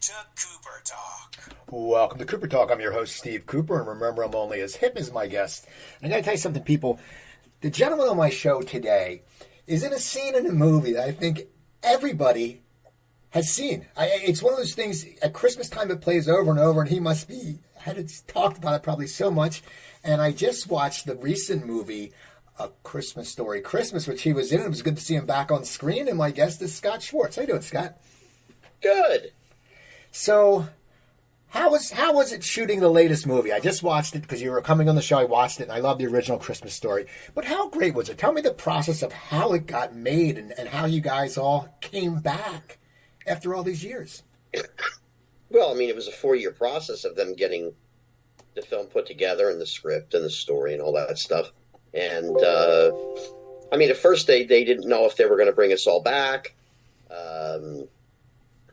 to Cooper Talk. Welcome to Cooper Talk. I'm your host, Steve Cooper, and remember, I'm only as hip as my guest. I got to tell you something, people. The gentleman on my show today is in a scene in a movie that I think everybody has seen. It's one of those things, at Christmas time it plays over and over, and he must be, had talked about it probably so much. And I just watched the recent movie, A Christmas Story Christmas, which he was in. It was good to see him back on screen, and my guest is Scott Schwartz. How you doing, Scott? Good. So, how was it shooting the latest movie? I just watched it because you were coming on the show. I watched it, and I love the original Christmas Story. But how great was it? Tell me the process of how it got made and how you guys all came back after all these years. Well, I mean, it was a 4-year process of them getting the film put together and the script and the story and all that stuff. And, I mean, at first they didn't know if they were going to bring us all back.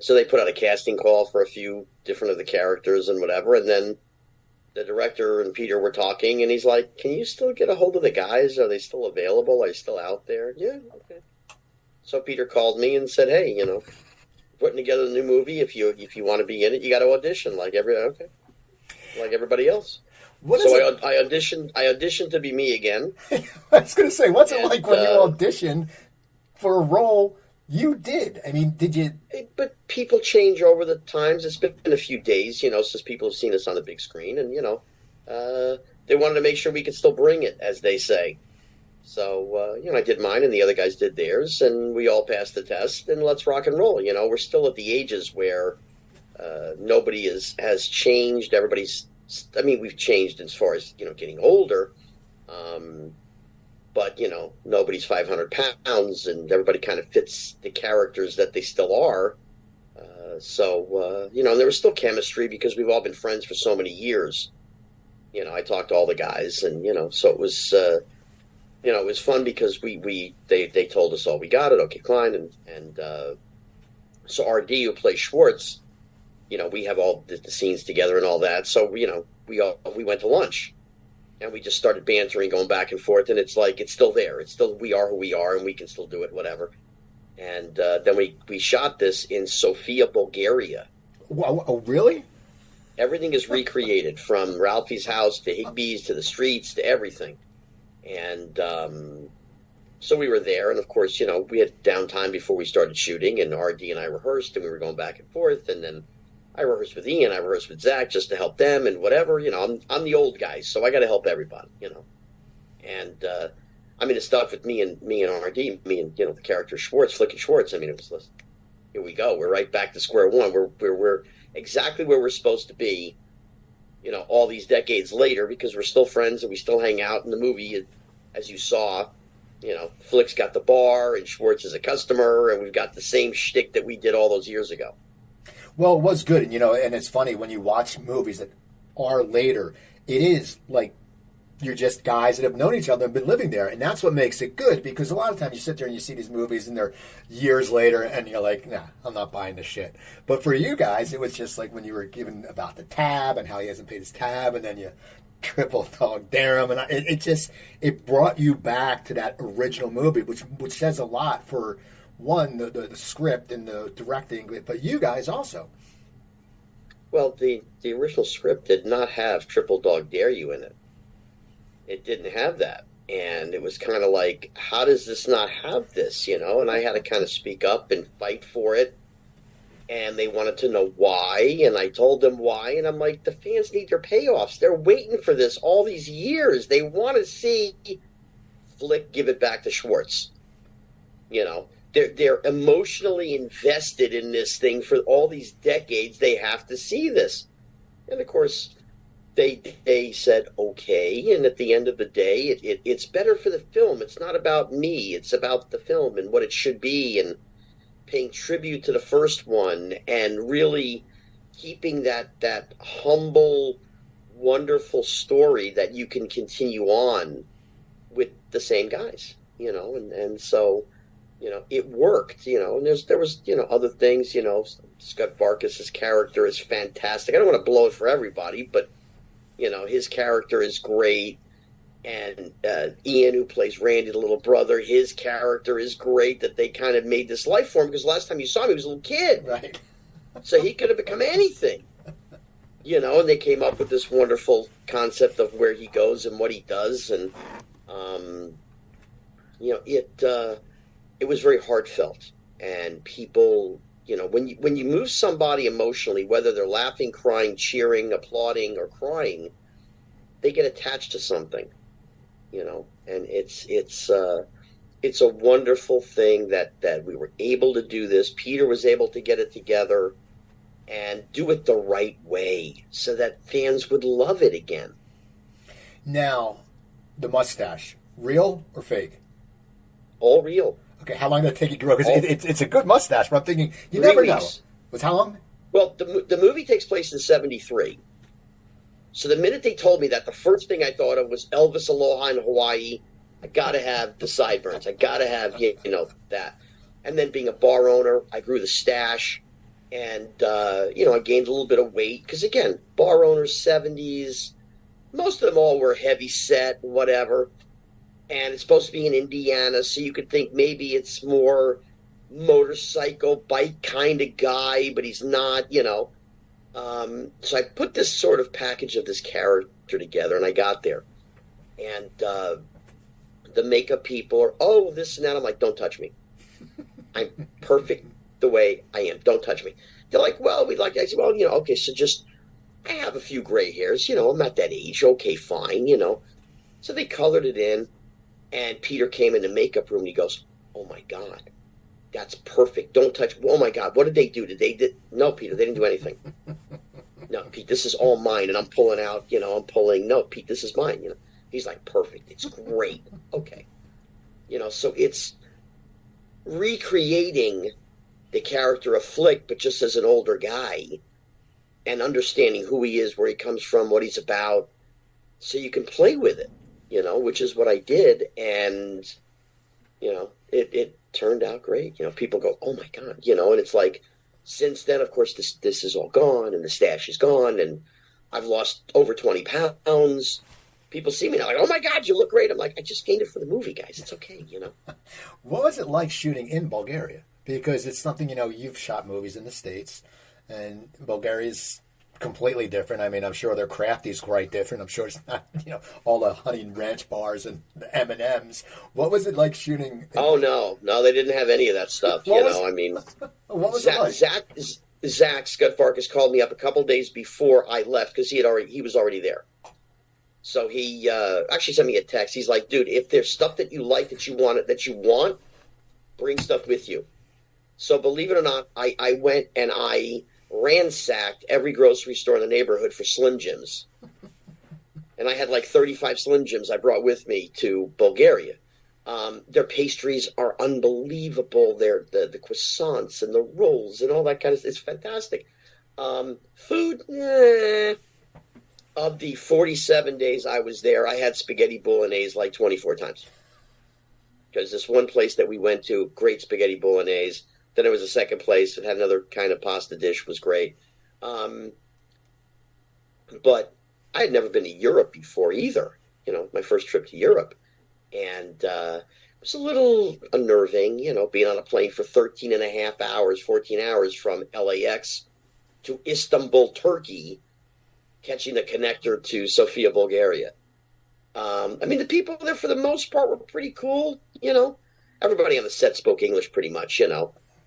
So they put out a casting call for a few different of the characters and whatever. And then the director and Peter were talking, and he's like, can you still get a hold of the guys? Are they still available? Are they still out there? Yeah, okay. So Peter called me and said, hey, you know, putting together a new movie. If you want to be in it, you got to audition like everybody else. I auditioned to be me again. I was going to say, what's it like when you audition for a role you did? I mean, did you? But people change over the times. It's been a few days, you know, since people have seen us on the big screen, and you know, they wanted to make sure we could still bring it, as they say. So, you know, I did mine, and the other guys did theirs, and we all passed the test, and let's rock and roll. You know, we're still at the ages where nobody has changed. Everybody's, I mean, we've changed as far as, you know, getting older, but, you know, nobody's 500 pounds, and everybody kind of fits the characters that they still are. You know, and there was still chemistry because we've all been friends for so many years. You know, I talked to all the guys, and, you know, so it was... you know, it was fun because they told us all we got it, okay, Klein, and so RD, who plays Schwartz, you know, we have all the scenes together and all that. So, you know, we went to lunch, and we just started bantering, going back and forth, and it's like, it's still there. It's still, we are who we are, and we can still do it, whatever. And then we shot this in Sofia, Bulgaria. Oh, really? Everything is recreated, from Ralphie's house to Higbee's to the streets to everything. And so we were there, and of course, you know, we had downtime before we started shooting, and RD and I rehearsed, and we were going back and forth, and then I rehearsed with Ian, I rehearsed with Zach just to help them, and whatever, you know, I'm the old guy, so I got to help everybody, you know. And I mean, it started with me and RD, me and, you know, the character Schwartz, Flickin' Schwartz. I mean, it was, listen, here we go, we're right back to square one. We're exactly where we're supposed to be, you know, all these decades later, because we're still friends and we still hang out in the movie. As you saw, you know, Flick's got the bar and Schwartz is a customer, and we've got the same shtick that we did all those years ago. Well, it was good. And, you know, and it's funny when you watch movies that are later, it is like you're just guys that have known each other and been living there. And that's what makes it good, because a lot of times you sit there and you see these movies and they're years later and you're like, nah, I'm not buying this shit. But for you guys, it was just like when you were given about the tab and how he hasn't paid his tab, and then you triple dog dare him, and it brought you back to that original movie, which says a lot for one, the script and the directing, but you guys also. Well, the original script did not have triple dog dare you in it. It didn't have that, and it was kind of like, how does this not have this, you know? And I had to kind of speak up and fight for it. And they wanted to know why, and I told them why, and I'm like, the fans need their payoffs. They're waiting for this all these years. They want to see Flick give it back to Schwartz. You know, they're emotionally invested in this thing for all these decades. They have to see this. And, of course, they said, okay, and at the end of the day, it's better for the film. It's not about me. It's about the film and what it should be, and paying tribute to the first one, and really keeping that humble, wonderful story that you can continue on with the same guys, you know, and so, you know, it worked, you know, and there was, you know, other things, you know, Scott Barkus's character is fantastic. I don't want to blow it for everybody, but, you know, his character is great. And Ian, who plays Randy, the little brother, his character is great, that they kind of made this life for him, because last time you saw him, he was a little kid. Right. So he could have become anything, and they came up with this wonderful concept of where he goes and what he does. And, it was very heartfelt. And people, when you move somebody emotionally, whether they're laughing, crying, cheering, applauding, or crying, they get attached to something, and it's a wonderful thing that we were able to do this. Peter was able to get it together and do it the right way so that fans would love it again. Now, the mustache, real or fake? All real. Okay, how long did it take you to grow? Because it's a good mustache, but I'm thinking, you never know. Was how long? Well, the movie takes place in 1973. So the minute they told me that, the first thing I thought of was Elvis Aloha in Hawaii. I got to have the sideburns. I got to have, that. And then being a bar owner, I grew the stash. And, I gained a little bit of weight. Because, again, bar owners, 70s, most of them all were heavy set, whatever. And it's supposed to be in Indiana, so you could think maybe it's more motorcycle, bike kind of guy, but he's not, So I put this sort of package of this character together, and I got there. And the makeup people are, this and that. I'm like, don't touch me. I'm perfect the way I am. Don't touch me. They're like, well, we'd like, I said, well, okay, so just, I have a few gray hairs, I'm not that age. Okay, fine, So they colored it in, and Peter came in the makeup room, and he goes, oh, my God, that's perfect. Don't touch, oh, my God, what did they do? No, Peter, they didn't do anything. No, Pete, this is all mine, and I'm pulling out, no, Pete, this is mine, He's like, perfect, it's great. Okay. So it's recreating the character of Flick, but just as an older guy, and understanding who he is, where he comes from, what he's about, so you can play with it, which is what I did, and, it turned out great. People go, oh, my God, and it's like, since then, of course, this is all gone, and the stash is gone, and I've lost over 20 pounds. People see me now like, oh, my God, you look great. I'm like, I just gained it for the movie, guys. It's okay, What was it like shooting in Bulgaria? Because it's something, you've shot movies in the States, and Bulgaria's completely different. I mean, I'm sure their craft is quite different. I'm sure it's not, all the honey and ranch bars and the M&Ms. What was it like shooting? Oh, no, they didn't have any of that stuff. What was it like? Zach Scott Farkas called me up a couple days before I left because he was already there. So he actually sent me a text. He's like, dude, if there's stuff that you like that you want, bring stuff with you. So believe it or not, I went and I ransacked every grocery store in the neighborhood for Slim Jims. And I had like 35 Slim Jims I brought with me to Bulgaria. Their pastries are unbelievable. The croissants and the rolls and all that kind of stuff. It's fantastic. Food, of the 47 days I was there, I had spaghetti bolognese like 24 times. Because this one place that we went to, great spaghetti bolognese. Then there was a second place that had another kind of pasta dish, was great. But I had never been to Europe before either. My first trip to Europe. And it was a little unnerving, being on a plane for 13 and a half hours, 14 hours from LAX to Istanbul, Turkey, catching the connector to Sofia, Bulgaria. The people there, for the most part, were pretty cool, Everybody on the set spoke English pretty much,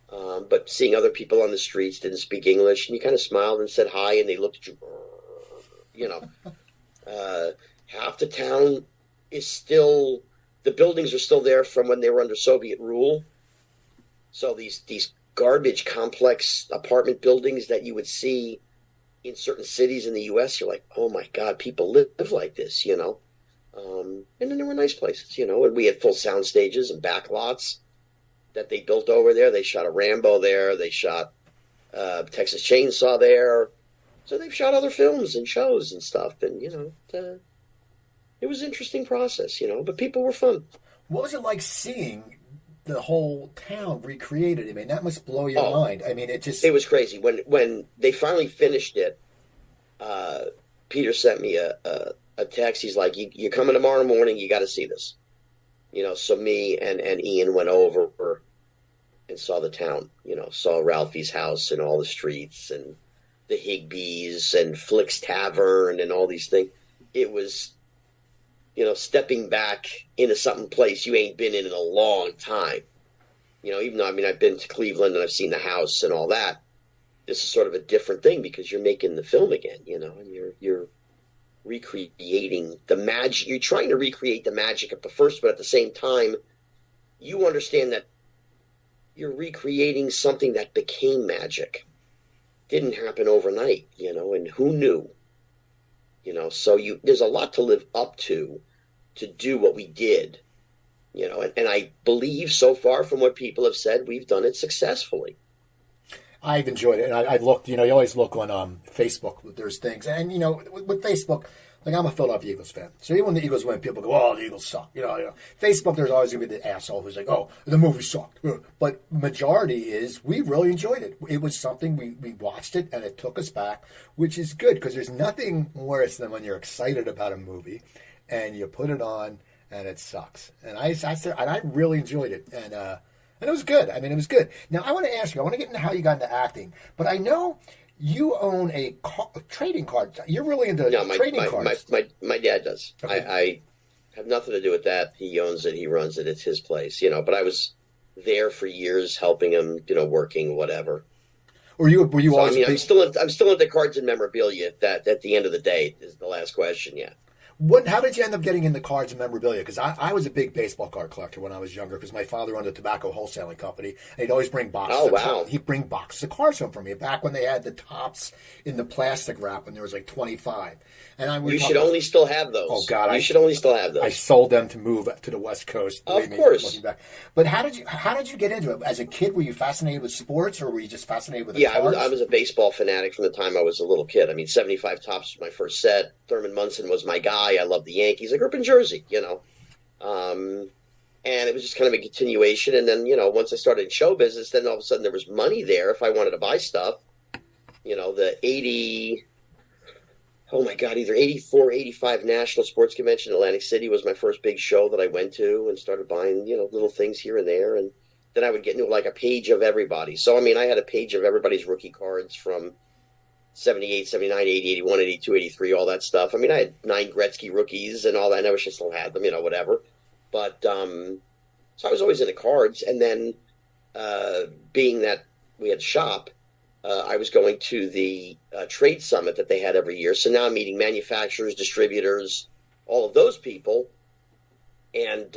but seeing other people on the streets didn't speak English, and you kind of smiled and said hi, and they looked at you, half the town is still, the buildings are still there from when they were under Soviet rule. So these garbage complex apartment buildings that you would see in certain cities in the U.S., you're like, oh my God, people live like this, and then there were nice places, and we had full sound stages and back lots that they built over there. They shot a Rambo there. They shot Texas Chainsaw there. So they've shot other films and shows and stuff, and, it was an interesting process, but people were fun. What was it like seeing the whole town recreated? I mean, that must blow your mind. I mean, it was crazy. When they finally finished it, Peter sent me a text. He's like, you're coming tomorrow morning. You got to see this. So me and Ian went over, and saw the town, saw Ralphie's house and all the streets and the Higbees and Flick's Tavern and all these things. It was, stepping back into something place you ain't been in a long time. Even though, I've been to Cleveland and I've seen the house and all that, this is sort of a different thing because you're making the film again, and you're recreating the magic. You're trying to recreate the magic of the first, but at the same time, you understand that you're recreating something that became magic. Didn't happen overnight, and who knew? So there's a lot to live up to do what we did, and I believe so far from what people have said, we've done it successfully. I've enjoyed it, and I looked. You always look on Facebook. There's things, and with Facebook, like I'm a Philadelphia Eagles fan, so even when the Eagles win, people go, "Oh, the Eagles suck." Facebook, there's always gonna be the asshole who's like, "Oh, the movie sucked," but majority is we really enjoyed it. It was something we watched it, and it took us back, which is good because there's nothing worse than when you're excited about a movie, and you put it on and it sucks. And I really enjoyed it, and it was good. It was good. Now, I want to ask you, I want to get into how you got into acting, but I know you own a trading card. You're really into trading cards. My dad does. Okay. I have nothing to do with that. He owns it. He runs it. It's his place, but I was there for years helping him, working, whatever. Were you always? I'm still into cards and memorabilia. That at the end of the day is the last question. Yeah. How did you end up getting into cards and memorabilia? Because I was a big baseball card collector when I was younger because my father owned a tobacco wholesaling company. And he'd always bring boxes. Oh, wow. He'd bring boxes of cards home for me back when they had the tops in the plastic wrap when there was like 25. And you should only still have those. Oh, God. You should only still have those. I sold them to move to the West Coast. Of course. But how did you get into it? As a kid, were you fascinated with sports or were you just fascinated with the cards? I was a baseball fanatic from the time I was a little kid. 75 Tops was my first set. Thurman Munson was my guy. I loved the Yankees. I grew up in Jersey, and it was just kind of a continuation. And then, once I started in show business, then all of a sudden there was money there if I wanted to buy stuff. The either 84, 85 National Sports Convention in Atlantic City was my first big show that I went to and started buying, little things here and there. And then I would get into like a page of everybody. So, I had a page of everybody's rookie cards from 78, 79, 80, 81, 82, 83, all that stuff. I had 9 Gretzky rookies and all that. I wish I still had them, whatever. But, so I was always into cards. And then, being that we had a shop, I was going to the trade summit that they had every year. So now I'm meeting manufacturers, distributors, all of those people. And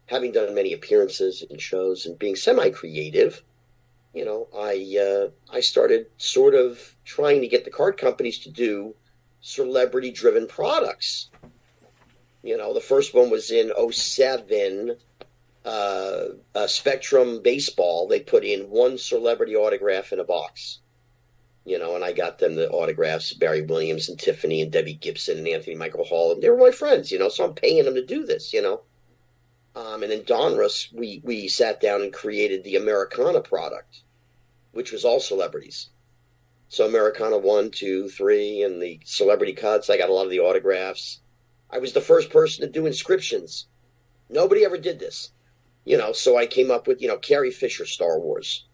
having done many appearances in shows and being semi-creative, I started sort of trying to get the card companies to do celebrity-driven products. The first one was in 2007, Spectrum Baseball. They put in one celebrity autograph in a box. And I got them the autographs, Barry Williams and Tiffany and Debbie Gibson and Anthony Michael Hall. And they were my friends, so I'm paying them to do this, And then Donruss, we sat down and created the Americana product, which was all celebrities. So Americana 1, 2, 3, and the celebrity cuts. I got a lot of the autographs. I was the first person to do inscriptions. Nobody ever did this. So I came up with, Carrie Fisher, Star Wars.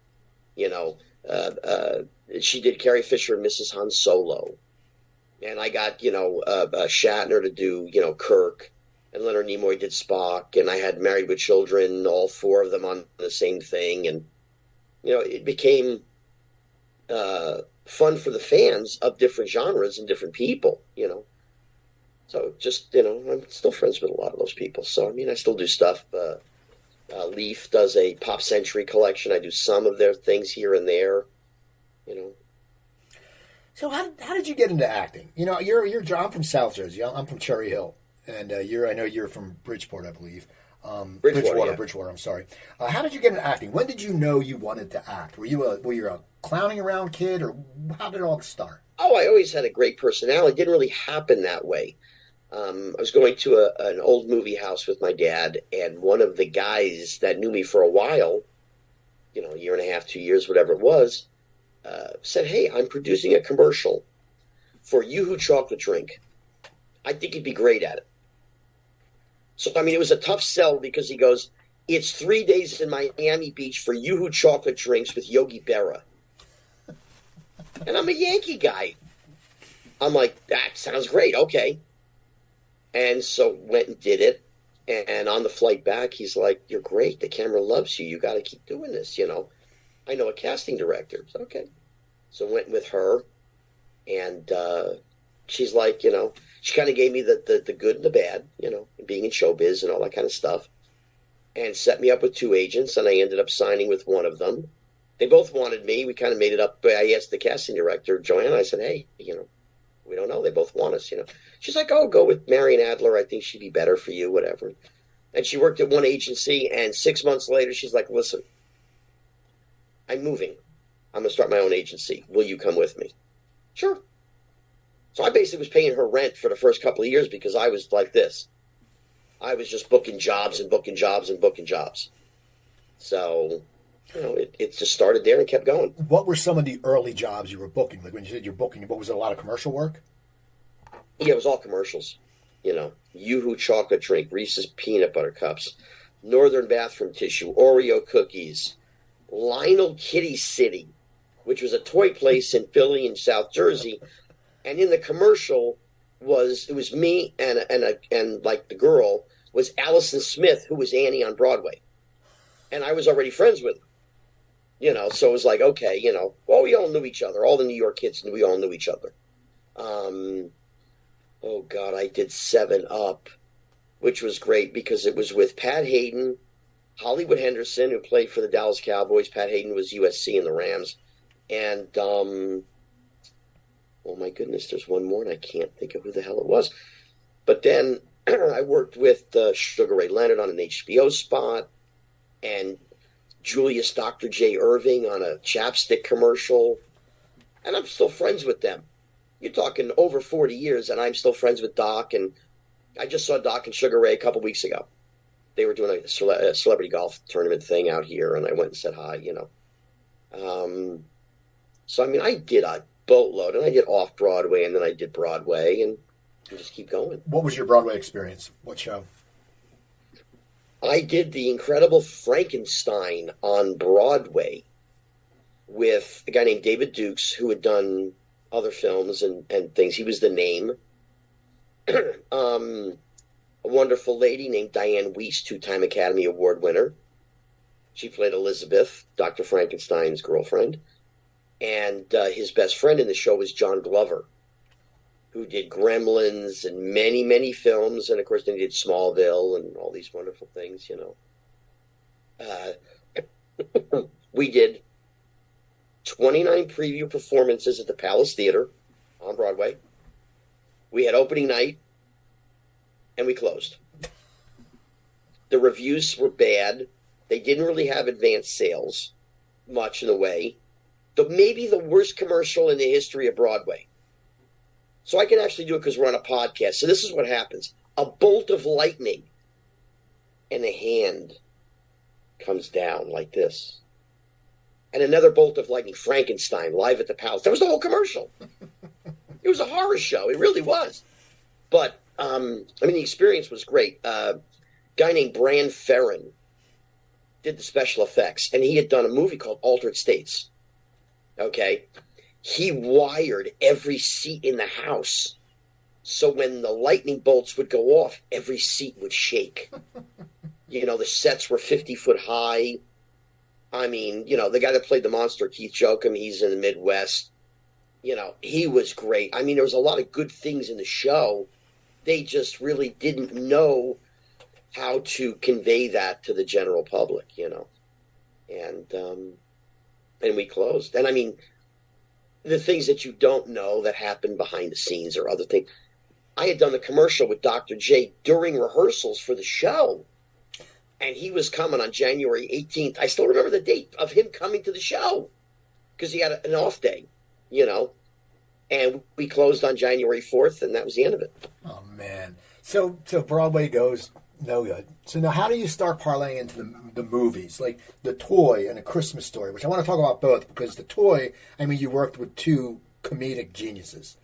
She did Carrie Fisher, Mrs. Han Solo. And I got, Shatner to do, Kirk. And Leonard Nimoy did Spock. And I had Married with Children, all 4 of them on the same thing. And, it became fun for the fans of different genres and different people, So just, I'm still friends with a lot of those people. So, I still do stuff. Leaf does a Pop Century collection. I do some of their things here and there, So how did you get into acting? I'm from South Jersey. I'm from Cherry Hill. And I know you're from Bridgeport, I believe. Bridgewater. I'm sorry. How did you get into acting? When did you know you wanted to act? Were you a clowning around kid, or how did it all start? Oh, I always had a great personality. It didn't really happen that way. I was going to an old movie house with my dad, and one of the guys that knew me for a while, a year and a half, 2 years, whatever it was, said, "Hey, I'm producing a commercial for Yoo-Hoo chocolate drink. I think you'd be great at it." So, it was a tough sell because he goes, It's 3 days in Miami Beach for Yoo-Hoo chocolate drinks with Yogi Berra. And I'm a Yankee guy. I'm like, that sounds great. Okay. And so went and did it. And on the flight back, he's like, you're great. The camera loves you. You got to keep doing this, you know. I know a casting director. So, okay. So went with her. And she's like, you know, she kind of gave me the good and the bad, you know, being in showbiz and all that kind of stuff. And set me up with 2 agents, and I ended up signing with one of them. They both wanted me. We kind of made it up. But I asked the casting director, Joanna, I said, hey, you know, we don't know. They both want us, you know. She's like, oh, go with Marion Adler. I think she'd be better for you, whatever. And she worked at one agency, and 6 months later, she's like, listen, I'm moving. I'm going to start my own agency. Will you come with me? Sure. So I basically was paying her rent for the first couple of years because I was like this. I was just booking jobs and booking jobs and booking jobs. So, you know, it just started there and kept going. What were some of the early jobs you were booking? Like when you said you're booking, what was it, a lot of commercial work? Yeah, it was all commercials. You know, Yoo-Hoo chocolate drink, Reese's peanut butter cups, Northern bathroom tissue, Oreo cookies, Lionel Kitty City, which was a toy place in Philly and South Jersey. And in the commercial it was me and like the girl was Allison Smith, who was Annie on Broadway. And I was already friends with her. You know, so it was like, okay, you know, well, we all knew each other. All the New York kids, we all knew each other. Oh, God, I did 7 Up, which was great because it was with Pat Hayden, Hollywood Henderson, who played for the Dallas Cowboys. Pat Hayden was USC and the Rams. And, oh, my goodness, there's one more, and I can't think of who the hell it was. But then I worked with Sugar Ray Leonard on an HBO spot, and Julius Dr. J. Irving on a chapstick commercial. And I'm still friends with them. You're talking over 40 years, and I'm still friends with Doc. And I just saw Doc and Sugar Ray a couple weeks ago. They were doing a celebrity golf tournament thing out here, and I went and said hi, you know. So, I mean, I did a boatload, and I did off-Broadway, and then I did Broadway, and just keep going. What was your Broadway experience? What show? I did The Incredible Frankenstein on Broadway with a guy named David Dukes, who had done other films and things. He was the name. A wonderful lady named Diane Wiest, 2-time Academy Award winner. She played Elizabeth, Dr. Frankenstein's girlfriend. And his best friend in the show was John Glover, who did Gremlins and many, many films. And, of course, then he did Smallville and all these wonderful things, you know. We did 29 preview performances at the Palace Theater on Broadway. We had opening night, and we closed. The reviews were bad. They didn't really have advanced sales, much in a way. Maybe the worst commercial in the history of Broadway. So I can actually do it because we're on a podcast. So this is what happens. A bolt of lightning and a hand comes down like this. And another bolt of lightning, Frankenstein, live at the Palace. That was the whole commercial. It was a horror show. It really was. But, I mean, the experience was great. A guy named Bran Ferrin did the special effects, and he had done a movie called Altered States. Okay? He wired every seat in the house. So when the lightning bolts would go off, every seat would shake. You know, the sets were 50 foot high. I mean, you know, the guy that played the monster, Keith Joachim, he's in the Midwest. You know, he was great. I mean, there was a lot of good things in the show. They just really didn't know how to convey that to the general public, you know. And we closed. And I mean, the things that you don't know that happen behind the scenes or other things. I had done a commercial with Dr. J during rehearsals for the show. And he was coming on January 18th. I still remember the date of him coming to the show because he had an off day, you know. And we closed on January 4th, and that was the end of it. Oh, man. So Broadway goes no good. So now how do you start parlaying into the movies, like The Toy and A Christmas Story, which I want to talk about both because The Toy, I mean, you worked with 2 comedic geniuses.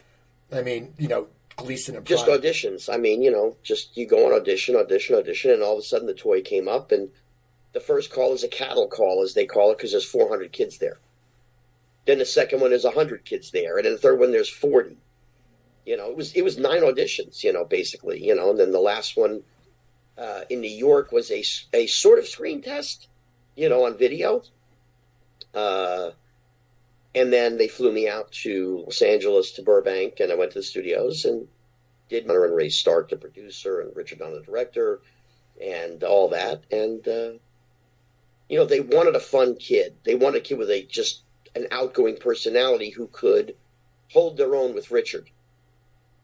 I mean, you know, Gleason and Pryor. Just auditions. I mean, you know, just you go on audition, and all of a sudden The Toy came up, and The first call is a cattle call, as they call it, because there's 400 kids there. Then the second one is 100 kids there, and then the third one there's 40. It was 9 auditions, basically, and then the last one in New York was a sort of screen test, on video. And then they flew me out to Los Angeles, to Burbank, and I went to the studios and did Hunter and Ray Stark, the producer, and Richard Donner, the director, and all that. And, they wanted a fun kid. They wanted a kid with just an outgoing personality who could hold their own with Richard,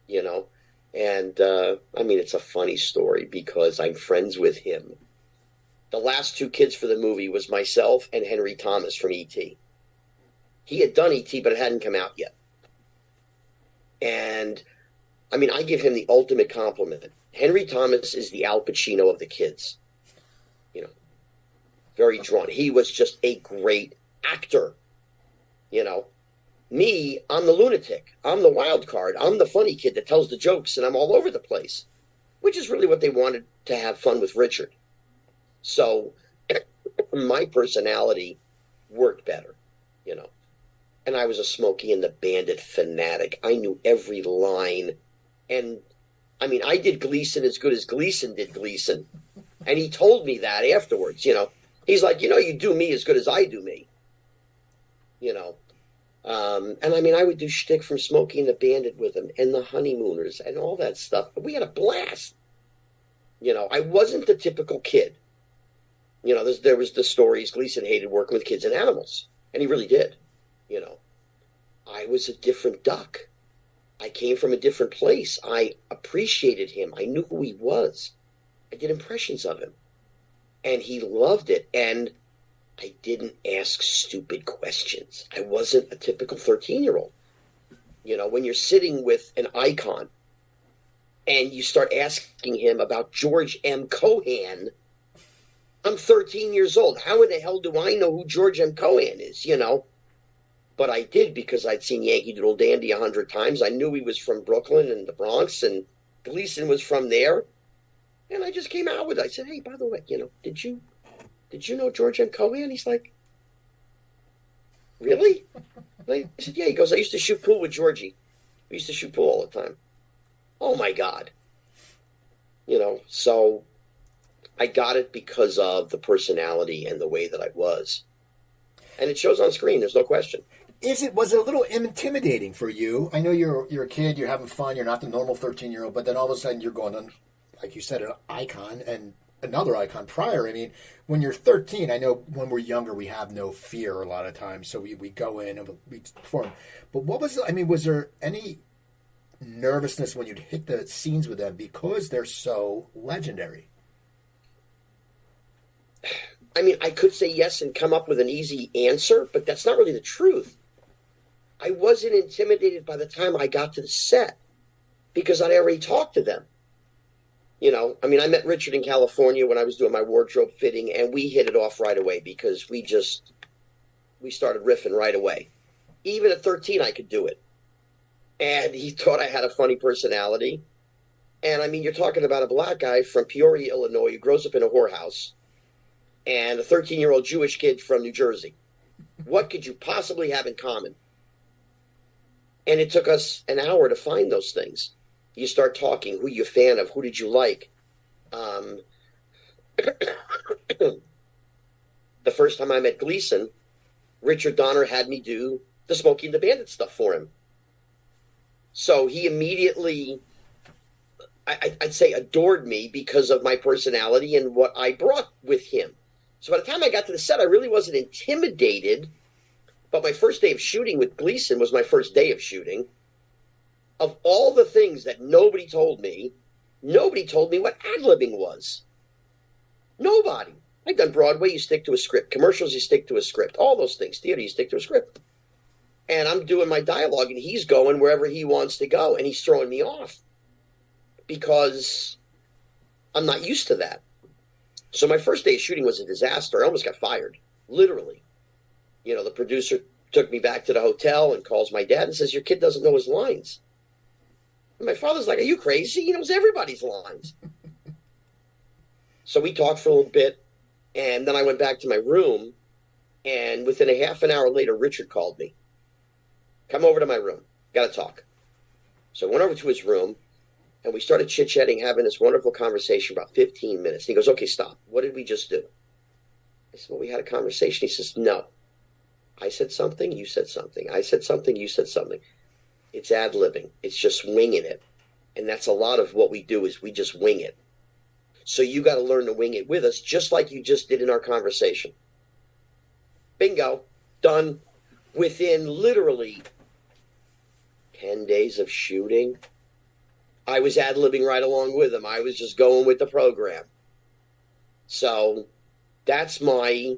And, it's a funny story because I'm friends with him. The last 2 kids for the movie was myself and Henry Thomas from E.T. He had done E.T., but it hadn't come out yet. And, I give him the ultimate compliment. Henry Thomas is the Al Pacino of the kids. Very drawn. He was just a great actor. Me, I'm the lunatic. I'm the wild card. I'm the funny kid that tells the jokes, and I'm all over the place, which is really what they wanted to have fun with Richard. So my personality worked better, And I was a Smokey and the Bandit fanatic. I knew every line. And, I did Gleason as good as Gleason did Gleason. And he told me that afterwards, He's like, you do me as good as I do me. I would do shtick from Smokey and the Bandit with him and the Honeymooners and all that stuff. We had a blast. I wasn't the typical kid. There was the stories. Gleason hated working with kids and animals. And he really did. I was a different duck. I came from a different place. I appreciated him. I knew who he was. I did impressions of him. And he loved it. And I didn't ask stupid questions. I wasn't a typical 13-year-old. When you're sitting with an icon and you start asking him about George M. Cohan, I'm 13 years old. How in the hell do I know who George M. Cohan is, But I did because I'd seen Yankee Doodle Dandy 100 times. I knew he was from Brooklyn and the Bronx, and Gleason was from there. And I just came out with it. I said, hey, by the way, did you know George M. Cohan? He's like, really? And I said, yeah. He goes, I used to shoot pool with Georgie. We used to shoot pool all the time. Oh, my God. So I got it because of the personality and the way that I was. And it shows on screen, there's no question. Was it a little intimidating for you? I know you're a kid, you're having fun, you're not the normal 13-year-old, but then all of a sudden you're going on, like you said, an icon and another icon, Pryor. When you're 13, I know when we're younger we have no fear a lot of times, so we go in and we perform. But was there any nervousness when you'd hit the scenes with them because they're so legendary? I could say yes and come up with an easy answer, but that's not really the truth. I wasn't intimidated by the time I got to the set because I'd already talked to them. I met Richard in California when I was doing my wardrobe fitting, and we hit it off right away because we started riffing right away. Even at 13, I could do it. And he thought I had a funny personality. And, you're talking about a black guy from Peoria, Illinois, who grows up in a whorehouse, and a 13-year-old Jewish kid from New Jersey. What could you possibly have in common? And it took us an hour to find those things. You start talking, who you a fan of, who did you like? The first time I met Gleason, Richard Donner had me do the Smokey and the Bandit stuff for him. So he immediately, I'd say, adored me because of my personality and what I brought with him. So by the time I got to the set, I really wasn't intimidated. But my first day of shooting with Gleason was my first day of shooting. Of all the things that nobody told me what ad-libbing was. Nobody. I've done Broadway, you stick to a script. Commercials, you stick to a script. All those things. Theater, you stick to a script. And I'm doing my dialogue, and he's going wherever he wants to go, and he's throwing me off because I'm not used to that. So my first day of shooting was a disaster. I almost got fired, literally. The producer took me back to the hotel and calls my dad and says, your kid doesn't know his lines. And my father's like, are you crazy? He knows everybody's lines. So we talked for a little bit, And then I went back to my room, and within a half an hour later, Richard called me. Come over to my room. Got to talk. So I went over to his room, and we started chit-chatting, having this wonderful conversation for about 15 minutes. And he goes, okay, stop. What did we just do? I said, well, we had a conversation. He says, no. I said something, you said something. I said something, you said something. It's ad-libbing. It's just winging it. And that's a lot of what we do is we just wing it. So you got to learn to wing it with us, just like you just did in our conversation. Bingo. Done. Within literally 10 days of shooting, I was ad-libbing right along with him. I was just going with the program. So that's my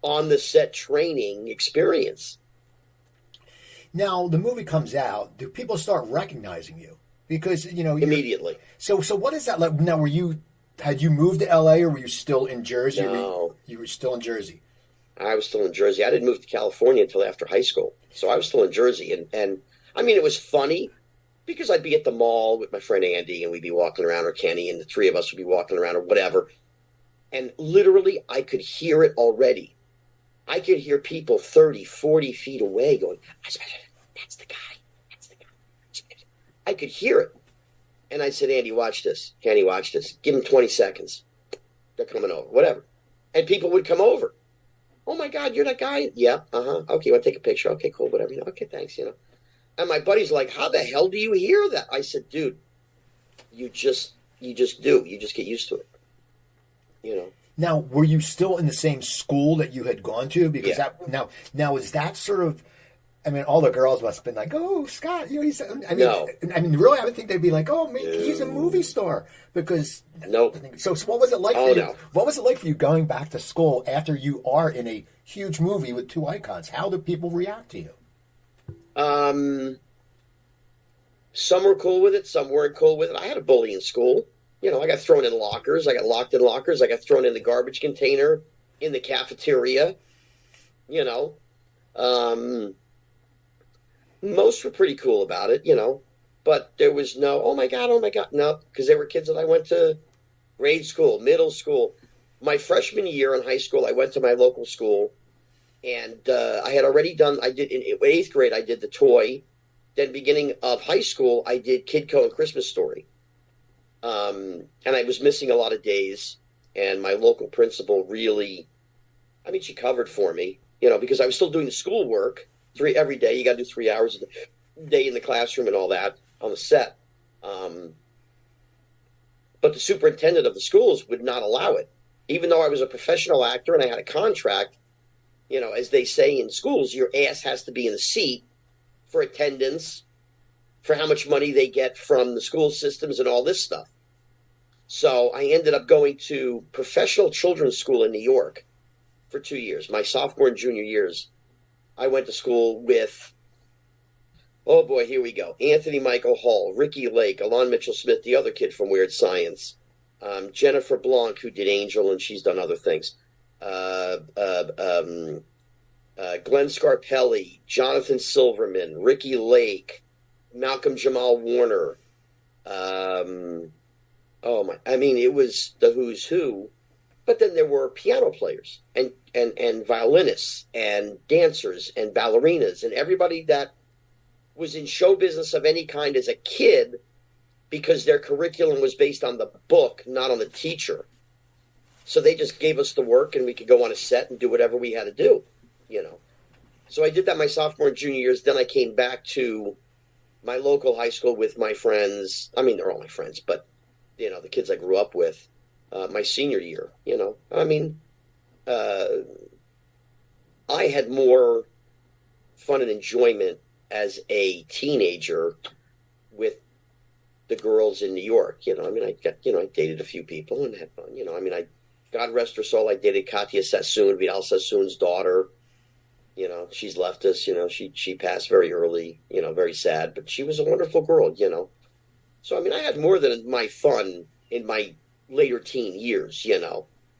on-the-set training experience. Now, the movie comes out. Do people start recognizing you? Because, you know... Immediately. So what is that like? Now, had you moved to L.A. or were you still in Jersey? No. You were still in Jersey. I was still in Jersey. I didn't move to California until after high school. So I was still in Jersey. And I mean, it was funny because I'd be at the mall with my friend Andy and we'd be walking around, or Kenny, and the three of us would be walking around or whatever. And literally, I could hear it already. I could hear people 30, 40 feet away going, that's the guy. That's the guy. I could hear it. And I said, Andy, watch this. Kenny, watch this. Give them 20 seconds. They're coming over. Whatever. And people would come over. Oh, my God, you're that guy? Yeah, Okay, you want to take a picture? Okay, cool, whatever. Okay, thanks, And my buddy's like, how the hell do you hear that? I said, dude, you just do. You just get used to it. Now, were you still in the same school that you had gone to? Because now is that sort of, I mean, all the girls must have been like, oh, Scott, he's, no. I mean, really, I would think they'd be like, oh, maybe he's a movie star. Because, nope. So what was it like for you? No. What was it like for you going back to school after you are in a huge movie with two icons? How do people react to you? Some were cool with it. Some weren't cool with it. I had a bully in school. I got thrown in lockers. I got locked in lockers. I got thrown in the garbage container in the cafeteria. Most were pretty cool about it, but there was no, oh my God, no, because they were kids that I went to grade school, middle school. My freshman year in high school, I went to my local school, and I had already done, in 8th grade, I did the toy. Then beginning of high school, I did Kidco and Christmas Story. And I was missing a lot of days, and my local principal really, she covered for me, because I was still doing the schoolwork every day. You got to do 3 hours a day in the classroom and all that on the set. But the superintendent of the schools would not allow it, even though I was a professional actor and I had a contract. As they say in schools, your ass has to be in the seat for attendance, for how much money they get from the school systems and all this stuff. So I ended up going to professional children's school in New York for 2 years. My sophomore and junior years, I went to school with, oh boy, here we go. Anthony Michael Hall, Ricky Lake, Alon Mitchell-Smith, the other kid from Weird Science, Jennifer Blanc, who did Angel, and she's done other things, Glenn Scarpelli, Jonathan Silverman, Ricky Lake, Malcolm Jamal Warner. It was the who's who. But then there were piano players and violinists and dancers and ballerinas and everybody that was in show business of any kind as a kid, because their curriculum was based on the book, not on the teacher. So they just gave us the work and we could go on a set and do whatever we had to do, So I did that my sophomore and junior years. Then I came back to my local high school with my friends. They're all my friends, but, the kids I grew up with, my senior year, I had more fun and enjoyment as a teenager with the girls in New York. I dated a few people and had fun. God rest her soul, I dated Katya Sassoon, Vidal Sassoon's daughter. She's left us. She passed very early. Very sad, but she was a wonderful girl. So I had more than my fun in my later teen years.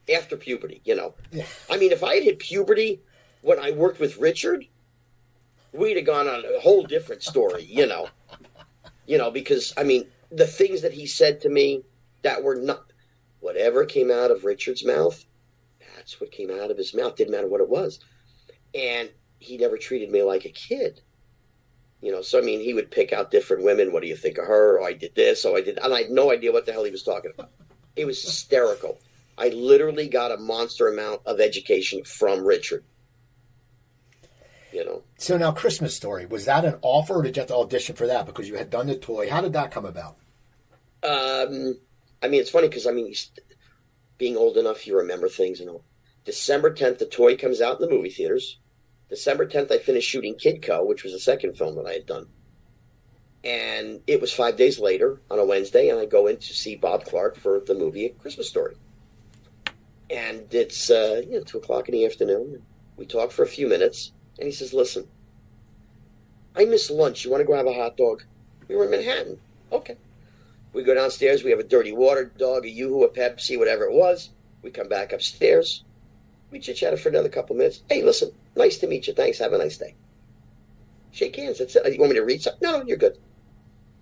After puberty. Yeah. If I had hit puberty when I worked with Richard, we'd have gone on a whole different story. Because the things that he said to me that were not, whatever came out of Richard's mouth, that's what came out of his mouth. Didn't matter what it was. And he never treated me like a kid. So I mean, he would pick out different women. What do you think of her? Oh, I did this. Oh, I did. And I had no idea what the hell he was talking about. It was hysterical. I literally got a monster amount of education from Richard. So now, Christmas Story, was that an offer, or did you have to audition for that because you had done the toy? How did that come about? I mean, it's funny because, being old enough, you remember things. December 10th, the toy comes out in the movie theaters. December 10th, I finished shooting Kidco, which was the second film that I had done. And it was 5 days later on a Wednesday, and I go in to see Bob Clark for the movie A Christmas Story. And it's 2 o'clock in the afternoon. We talk for a few minutes, and he says, listen, I miss lunch. You want to go have a hot dog? We were in Manhattan. Okay. We go downstairs. We have a dirty water dog, a Yoo-hoo, a Pepsi, whatever it was. We come back upstairs. We chit-chatted for another couple minutes. Hey, listen, nice to meet you. Thanks. Have a nice day. Shake hands. That's it. You want me to read something? No, you're good.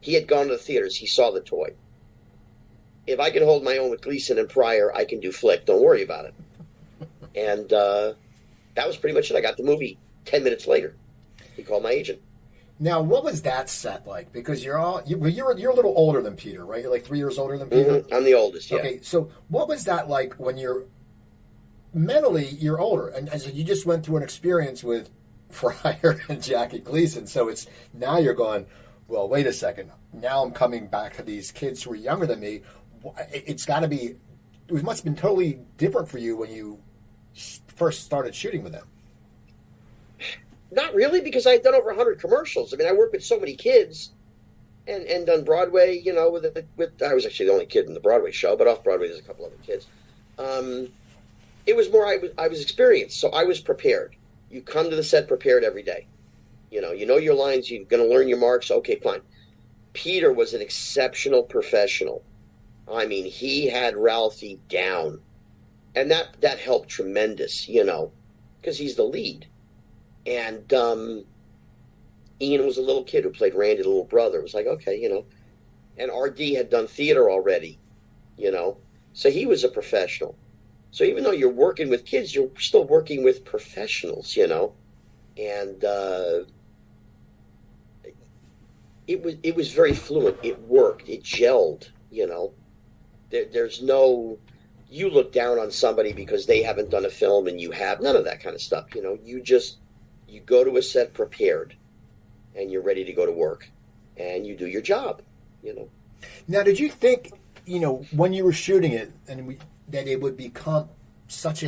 He had gone to the theaters. He saw the toy. If I can hold my own with Gleason and Pryor, I can do Flick. Don't worry about it. And that was pretty much it. I got the movie 10 minutes later. He called my agent. Now, what was that set like? Because you're a little older than Peter, right? You're like 3 years older than Peter? Mm-hmm. I'm the oldest, yeah. Okay, so what was that like when mentally you're older? And so you just went through an experience with Pryor and Jackie Gleason, so it's now you're going, well, wait a second. Now I'm coming back to these kids who are younger than me. It's got to be, it must have been totally different for you when you first started shooting with them. Not really, because I had done over 100 commercials. I mean, I worked with so many kids and done Broadway, with I was actually the only kid in the Broadway show, but off Broadway there's a couple other kids. It was more I was experienced, so I was prepared. You come to the set prepared every day. You know your lines, you're going to learn your marks, okay, fine. Peter was an exceptional professional. I mean, he had Ralphie down. And that helped tremendous, because he's the lead. And Ian was a little kid who played Randy, the little brother. It was like, okay, And R.D. had done theater already, So he was a professional. So even though you're working with kids, you're still working with professionals, And it was very fluent. It worked. It gelled, There's no... You look down on somebody because they haven't done a film and you have. None of that kind of stuff, You go to a set prepared, and you're ready to go to work, and you do your job, Now, did you think, when you were shooting it, that it would become such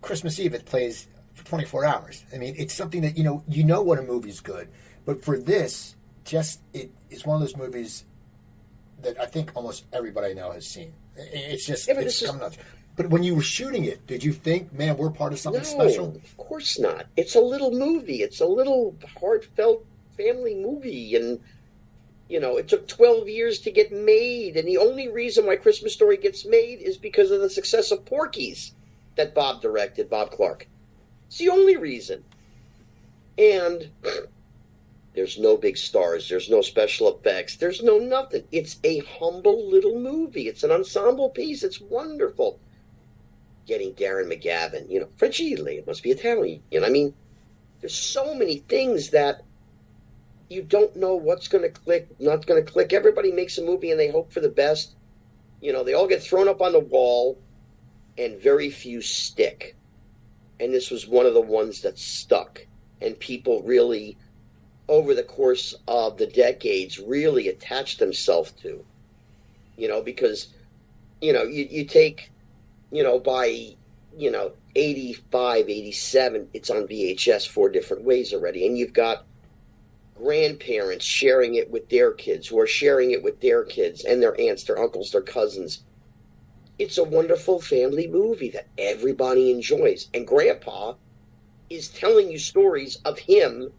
Christmas Eve, it plays for 24 hours. It's something that, what a movie's good. But for this, it's one of those movies that I think almost everybody now has seen. It's just, it's coming out. But when you were shooting it, did you think, man, we're part of something special? No, of course not. It's a little movie. It's a little heartfelt family movie. And, it took 12 years to get made. And the only reason why Christmas Story gets made is because of the success of Porky's that Bob directed, Bob Clark. It's the only reason. And there's no big stars. There's no special effects. There's no nothing. It's a humble little movie. It's an ensemble piece. It's wonderful. Getting Darren McGavin, French Italy, it must be Italian. There's so many things that you don't know what's going to click, not going to click. Everybody makes a movie and they hope for the best. They all get thrown up on the wall and very few stick. And this was one of the ones that stuck. And people really, over the course of the decades, really attached themselves to. Because, you take... by, 85, 87, it's on VHS 4 different ways already. And you've got grandparents sharing it with their kids who are sharing it with their kids and their aunts, their uncles, their cousins. It's a wonderful family movie that everybody enjoys. And Grandpa is telling you stories of him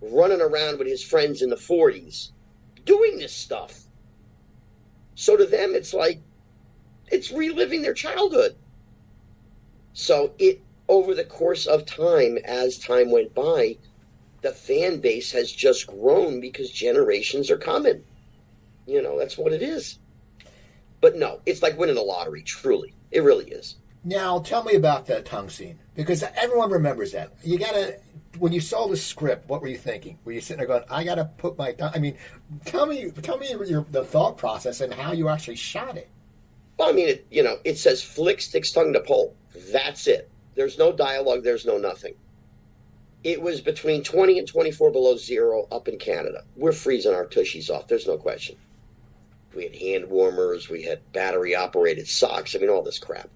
running around with his friends in the 40s doing this stuff. So to them, it's like, it's reliving their childhood. So over the course of time, as time went by, the fan base has just grown because generations are coming. That's what it is. But no, it's like winning the lottery, truly. It really is. Now, tell me about that tongue scene, because everyone remembers that. You gotta, when you saw the script, what were you thinking? Were you sitting there going, "I gotta put my tongue"? I mean, tell me the thought process and how you actually shot it. Well, I mean, it says flick sticks tongue to pole. That's it. There's no dialogue. There's no nothing. It was between 20 and 24 below zero up in Canada. We're freezing our tushies off. There's no question. We had hand warmers. We had battery-operated socks. I mean, all this crap.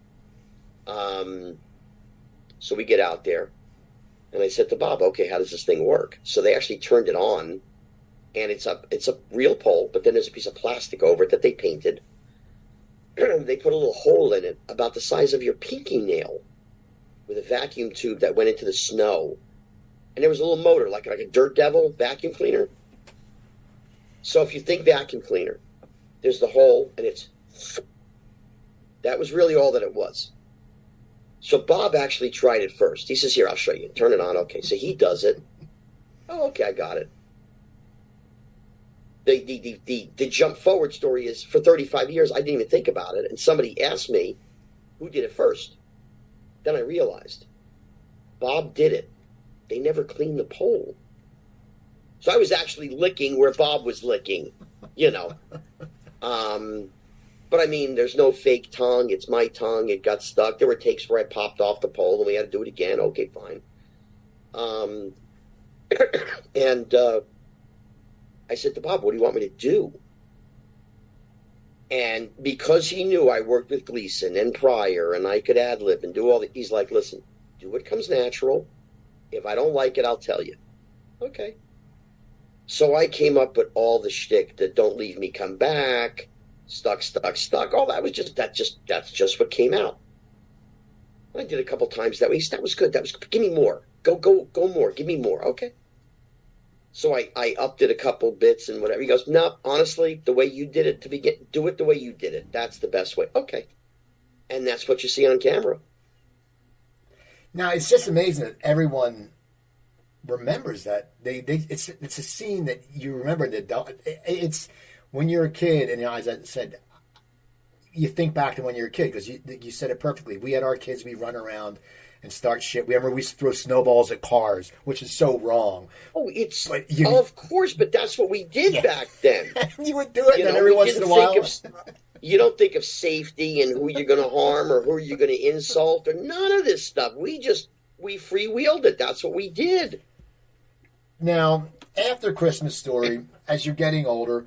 So we get out there, and I said to Bob, "Okay, how does this thing work?" So they actually turned it on, and it's a real pole, but then there's a piece of plastic over it that they painted. They put a little hole in it about the size of your pinky nail with a vacuum tube that went into the snow. And there was a little motor, like a Dirt Devil vacuum cleaner. So if you think vacuum cleaner, there's the hole, and that was really all that it was. So Bob actually tried it first. He says, "Here, I'll show you. Turn it on." Okay, so he does it. Oh, okay, I got it. The jump forward story is, for 35 years, I didn't even think about it. And somebody asked me, who did it first? Then I realized, Bob did it. They never cleaned the pole. So I was actually licking where Bob was licking, But I mean, there's no fake tongue. It's my tongue. It got stuck. There were takes where I popped off the pole and we had to do it again. Okay, fine. And I said to Bob, "What do you want me to do?" And because he knew I worked with Gleason and Pryor and I could ad-lib and do all that, he's like, "Listen, do what comes natural. If I don't like it, I'll tell you." Okay. So I came up with all the shtick that "don't leave me, come back," stuck. All that was that's just what came out. I did a couple times that way. He said, "That was good. Give me more. Go more. Give me more." Okay. So I upped it a couple bits and whatever. He goes, "No, honestly, the way you did it to begin, do it the way you did it. That's the best way." Okay. And that's what you see on camera. Now, it's just amazing that everyone remembers that. It's a scene that you remember. It's when you're a kid, and as I said, you think back to when you're a kid, because you said it perfectly. We had our kids, we run around and start shit. We used to throw snowballs at cars, which is so wrong. Oh, of course, but that's what we did back then. You would do it, and every once in a while. You don't think of safety and who you're going to harm or who you're going to insult or none of this stuff. We freewheeled it. That's what we did. Now, after Christmas Story, as you're getting older,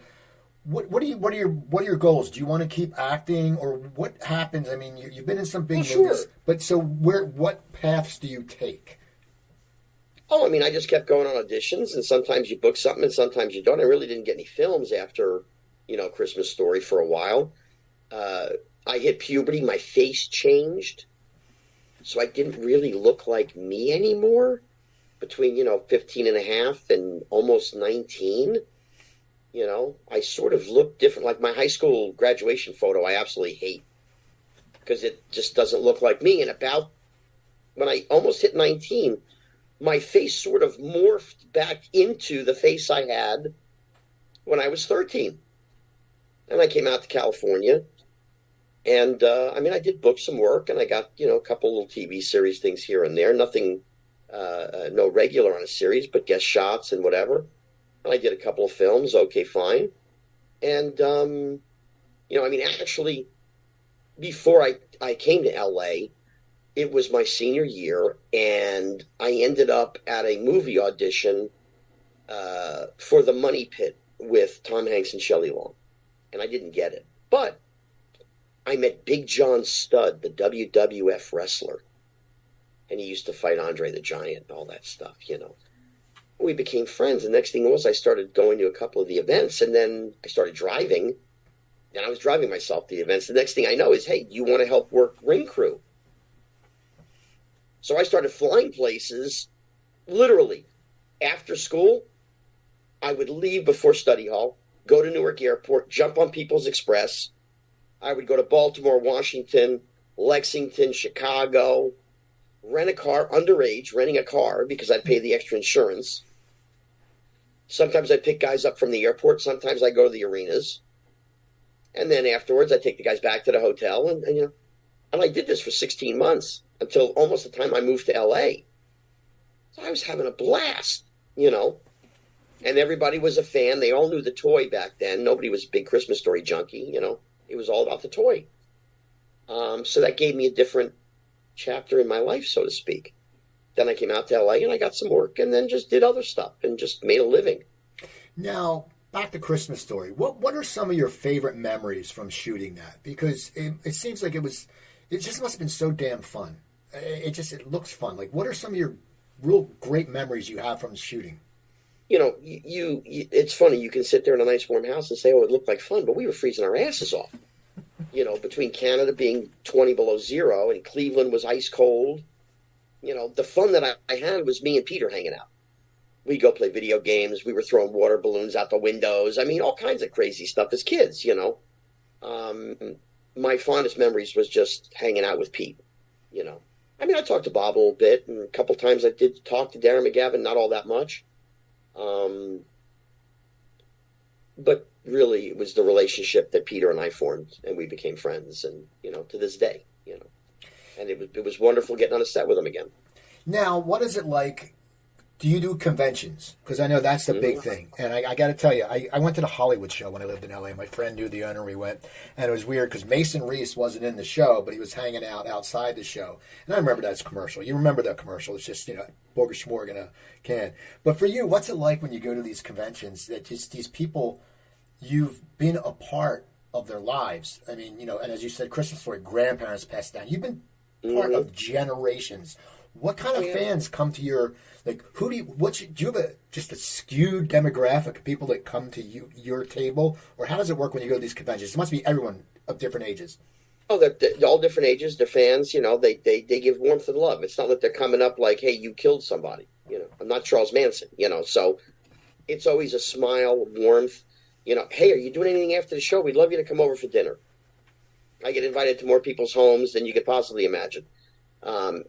what are your goals? Do you want to keep acting, or what happens? I mean, you've been in some big movies, sure. But so what paths do you take? Oh, I mean, I just kept going on auditions, and sometimes you book something, and sometimes you don't. I really didn't get any films after, Christmas Story for a while. I hit puberty. My face changed, so I didn't really look like me anymore. Between 15 and a half and almost 19. I sort of look different. Like my high school graduation photo, I absolutely hate because it just doesn't look like me. And about when I almost hit 19, my face sort of morphed back into the face I had when I was 13. And I came out to California. And, I did book some work, and I got, a couple little TV series things here and there. Nothing, no regular on a series, but guest shots and whatever. I did a couple of films. Okay, fine. And, actually, before I came to L.A., it was my senior year, and I ended up at a movie audition for The Money Pit with Tom Hanks and Shelley Long. And I didn't get it. But I met Big John Studd, the WWF wrestler. And he used to fight Andre the Giant and all that stuff, We became friends. The next thing was I started going to a couple of the events, and then I started driving. And I was driving myself to the events. The next thing I know is, "Hey, do you want to help work ring crew?" So I started flying places, literally. After school, I would leave before study hall, go to Newark Airport, jump on People's Express. I would go to Baltimore, Washington, Lexington, Chicago, rent a car, underage, renting a car because I'd pay the extra insurance. Sometimes I'd pick guys up from the airport. Sometimes I go to the arenas. And then afterwards, I take the guys back to the hotel. And And I did this for 16 months until almost the time I moved to LA. So I was having a blast, you know. And everybody was a fan. They all knew the toy back then. Nobody was a big Christmas Story junkie, you know. It was all about the toy. So that gave me a different chapter in my life, so to speak. Then I came out to LA and I got some work and then just did other stuff and just made a living. Now, back to Christmas Story. What are some of your favorite memories from shooting that? Because it seems like it just must have been so damn fun. It looks fun. Like, what are some of your real great memories you have from shooting? You know, it's funny. You can sit there in a nice warm house and say, oh, it looked like fun, but we were freezing our asses off. You know, between Canada being 20 below zero and Cleveland was ice cold. You know, the fun that I had was me and Peter hanging out. We'd go play video games. We were throwing water balloons out the windows. I mean, all kinds of crazy stuff as kids, you know. My fondest memories was just hanging out with Pete, you know. I mean, I talked to Bob a little bit, and a couple times I did talk to Darren McGavin, not all that much. But really, it was the relationship that Peter and I formed, and we became friends, and, you know, to this day, you know. And it was wonderful getting on a set with him again. Now, what is it like? Do you do conventions? Because I know that's the big thing. And I got to tell you, I went to the Hollywood show when I lived in L.A. My friend knew the owner. We went. And it was weird because Mason Reese wasn't in the show, but he was hanging out outside the show. And I remember that commercial. You remember that commercial. It's just, you know, Borger Schmorg in a can. But for you, what's it like when you go to these conventions that just these people, you've been a part of their lives? I mean, you know, and as you said, Christmas Story, grandparents passed down. You've been part of generations. What kind of fans come to your, like, do you have just a skewed demographic of people that come to your table? Or how does it work when you go to these conventions? It must be everyone of different ages. Oh, they're all different ages. They're fans, you know, they give warmth and love. It's not that they're coming up like, hey, you killed somebody. You know, I'm not Charles Manson, you know, so it's always a smile, warmth, you know, hey, are you doing anything after the show? We'd love you to come over for dinner. I get invited to more people's homes than you could possibly imagine.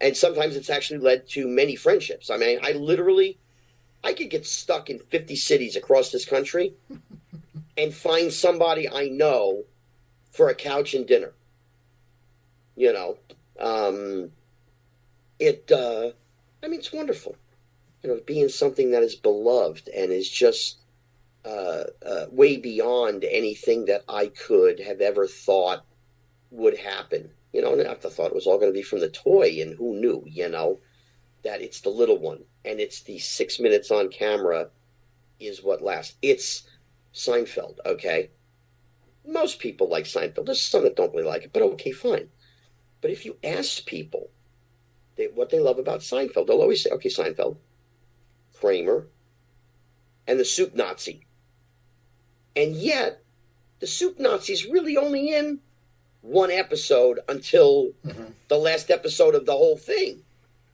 And sometimes it's actually led to many friendships. I mean, I could get stuck in 50 cities across this country and find somebody I know for a couch and dinner. You know, I mean, it's wonderful, you know, being something that is beloved and is just way beyond anything that I could have ever thought would happen. You know, and I thought it was all going to be from the toy, and who knew, you know, that it's the little one, and it's the 6 minutes on camera is what lasts. It's Seinfeld, okay? Most people like Seinfeld. There's some that don't really like it, but okay, fine. But if you ask people what they love about Seinfeld, they'll always say, okay, Seinfeld, Kramer, and the Soup Nazi. And yet, the Soup Nazi's really only in one episode until the last episode of the whole thing,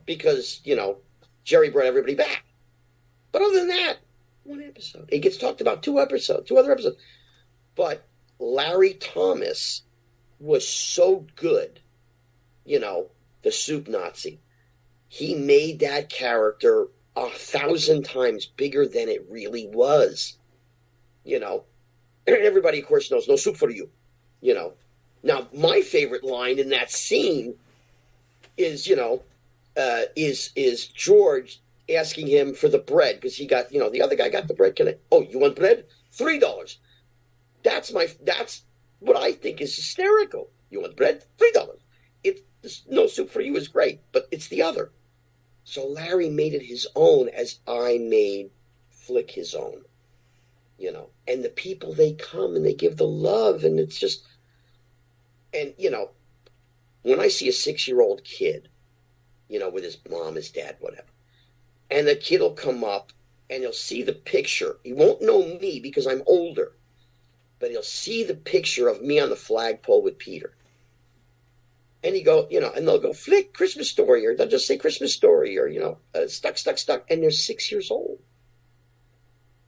because, you know, Jerry brought everybody back. But other than that, one episode. It gets talked about two other episodes. But Larry Thomas was so good, you know, the Soup Nazi. He made that character 1,000 times bigger than it really was. You know, everybody, of course, knows no soup for you, you know. Now, my favorite line in that scene is, you know, is George asking him for the bread because he got, you know, the other guy got the bread. Oh, you want bread? $3. That's what I think is hysterical. You want bread? $3. No soup for you is great, but it's the other. So Larry made it his own as I made Flick his own, you know. And the people, they come and they give the love, and it's just. And, you know, when I see a 6-year-old kid, you know, with his mom, his dad, whatever, and the kid will come up and he'll see the picture. He won't know me because I'm older, but he'll see the picture of me on the flagpole with Peter. And and they'll go, Flick, Christmas Story, or they'll just say Christmas Story, or, you know, stuck. And they're 6 years old.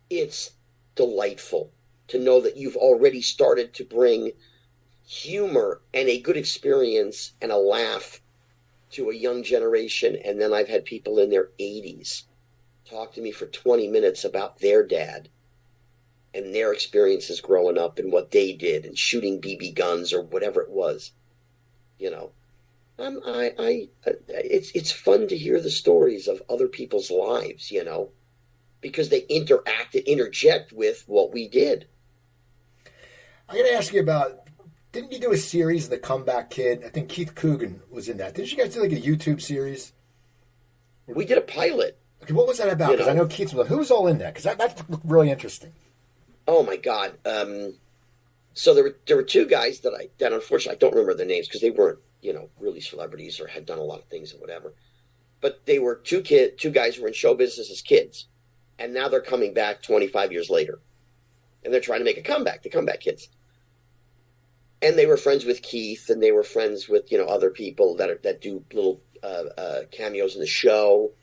It's delightful to know that you've already started to bring humor and a good experience and a laugh to a young generation. And then I've had people in their 80s talk to me for 20 minutes about their dad and their experiences growing up and what they did and shooting BB guns or whatever it was, you know. It's fun to hear the stories of other people's lives, because they interact and interject with what we did. I got to ask you about. Didn't you do a series, The Comeback Kid? I think Keith Coogan was in that. Didn't you guys do like a YouTube series? We did a pilot. Okay, what was that about? Because I know Keith was. Who was all in that? Because that looked really interesting. Oh my God! So there were two guys that unfortunately I don't remember their names because they weren't really celebrities or had done a lot of things and whatever. But they were two guys who were in show business as kids, and now they're coming back 25 years later, and they're trying to make a comeback. The Comeback Kids. And they were friends with Keith, and they were friends with other people that do little cameos in the show.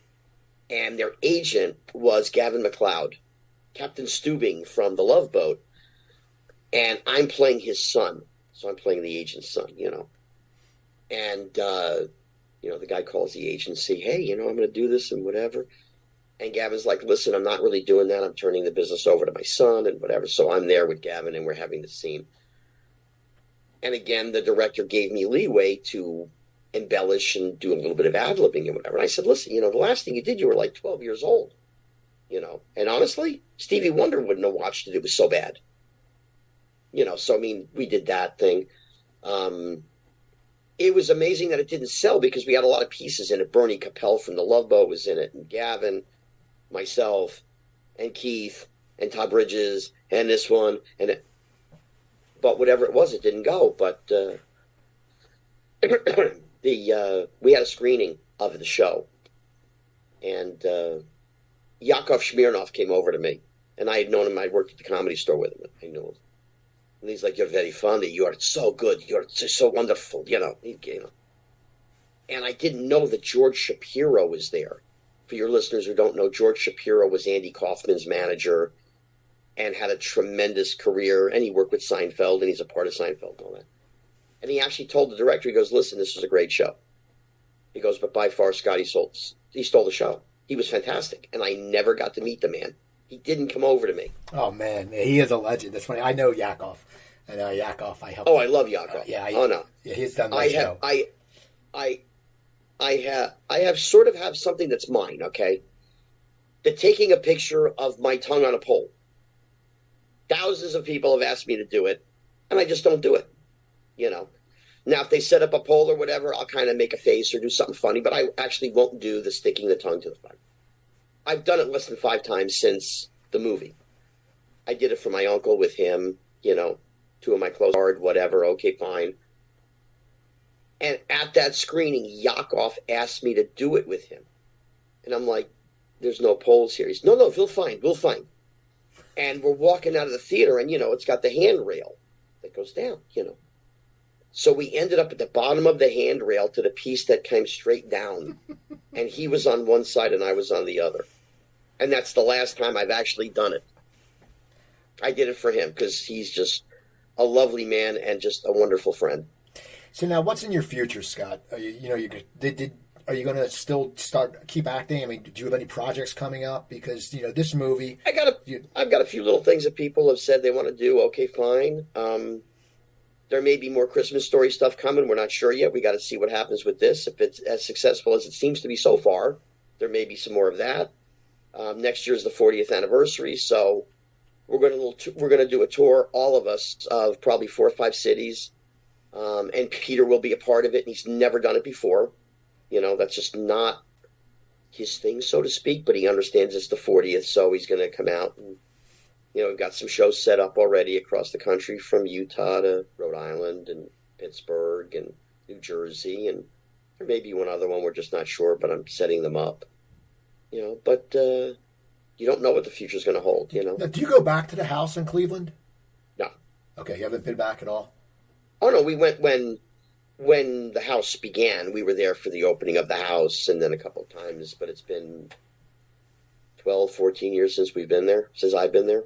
And their agent was Gavin MacLeod, Captain Steubing from The Love Boat, and I'm playing his son, so I'm playing the agent's son, And the guy calls the agency, hey, I'm going to do this and whatever. And Gavin's like, listen, I'm not really doing that. I'm turning the business over to my son and whatever. So I'm there with Gavin, and we're having the scene. And again, the director gave me leeway to embellish and do a little bit of ad-libbing and whatever. And I said, listen, the last thing you did, you were like 12 years old, And honestly, Stevie Wonder wouldn't have watched it. It was so bad. So, I mean, we did that thing. It was amazing that it didn't sell because we had a lot of pieces in it. Bernie Capel from The Love Boat was in it, and Gavin, myself, and Keith, and Todd Bridges, and this one, but whatever it was, it didn't go. But we had a screening of the show, and Yakov Smirnoff came over to me, and I had known him. I worked at the Comedy Store with him. I knew him, and he's like, "You're very funny. You are so good. You're so wonderful." And I didn't know that George Shapiro was there. For your listeners who don't know, George Shapiro was Andy Kaufman's manager and had a tremendous career, and he worked with Seinfeld, and he's a part of Seinfeld and all that. And he actually told the director, he goes, listen, this was a great show. He goes, but by far, Scott, he stole the show. He was fantastic, and I never got to meet the man. He didn't come over to me. Oh, man, he is a legend. That's funny. I know Yakov. I know Yakov. I helped him. I love Yakov. No. Yeah, he's done that show. I have sort of have something that's mine, okay? The taking a picture of my tongue on a pole. Thousands of people have asked me to do it, and I just don't do it, Now, if they set up a pole or whatever, I'll kind of make a face or do something funny, but I actually won't do the sticking the tongue to the front. I've done it less than 5 times since the movie. I did it for my uncle with him, 2 of my close hard, whatever, okay, fine. And at that screening, Yakov asked me to do it with him. And I'm like, there's no poles here. He's, no, we'll find. And we're walking out of the theater, and, it's got the handrail that goes down, So we ended up at the bottom of the handrail to the piece that came straight down. And he was on one side and I was on the other. And that's the last time I've actually done it. I did it for him because he's just a lovely man and just a wonderful friend. So now what's in your future, Scott? Are are you going to still keep acting? I mean, do you have any projects coming up? Because, this movie... I've got a few little things that people have said they want to do. Okay, fine. There may be more Christmas Story stuff coming. We're not sure yet. We got to see what happens with this. If it's as successful as it seems to be so far, there may be some more of that. Next year is the 40th anniversary, so we're going to do a tour, all of us, of probably 4 or 5 cities. And Peter will be a part of it, and he's never done it before. That's just not his thing, so to speak, but he understands it's the 40th, so he's going to come out. And, we've got some shows set up already across the country, from Utah to Rhode Island and Pittsburgh and New Jersey, and there may be one other one, we're just not sure, but I'm setting them up. But you don't know what the future's going to hold, Now, do you go back to the house in Cleveland? No. Okay, you haven't been back at all? Oh, no, we went when the house began. We were there for the opening of the house and then a couple of times, but it's been 12, 14 years since I've been there.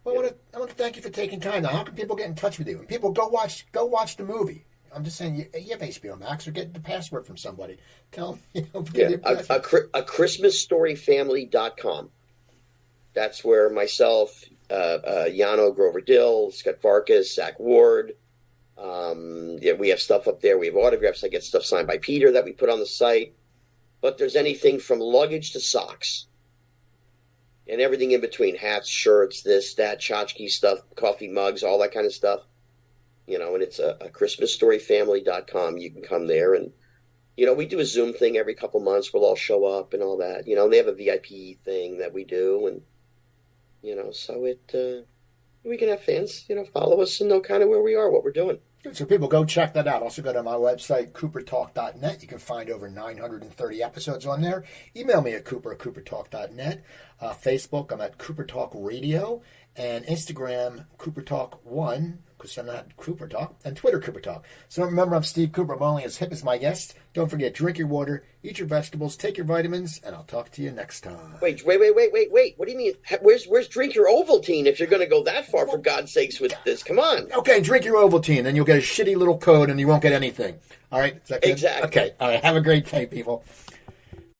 Well, I want to thank you for taking time. Now, how can people get in touch with you? And people, go watch the movie. I'm just saying, you have HBO Max, or get the password from somebody. Tell them, a ChristmasStoryFamily.com. That's where myself, Yano Grover Dill, Scott Farkas, Zach Ward, Yeah, we have stuff up there. We have autographs. I get stuff signed by Peter that we put on the site. But there's anything from luggage to socks. And everything in between. Hats, shirts, this, that, tchotchke stuff, coffee mugs, all that kind of stuff. And it's a ChristmasStoryFamily.com. You can come there and, we do a Zoom thing every couple months. We'll all show up and all that. And they have a VIP thing that we do. And, so we can have fans, follow us and know kind of where we are, what we're doing. So people go check that out. Also go to my website, coopertalk.net. You can find over 930 episodes on there. Email me at coopertalk.net. Facebook, I'm at Cooper Talk Radio. And Instagram, Cooper Talk 1, because I'm not Cooper Talk. And Twitter, Cooper Talk. So remember, I'm Steve Cooper. I'm only as hip as my guest. Don't forget, drink your water, eat your vegetables, take your vitamins, and I'll talk to you next time. Wait. What do you mean? Where's drink your Ovaltine if you're going to go that far, for God's sakes, with this? Come on. Okay, drink your Ovaltine, then you'll get a shitty little code and you won't get anything. All right? Is that good? Exactly. Okay. All right. Have a great day, people.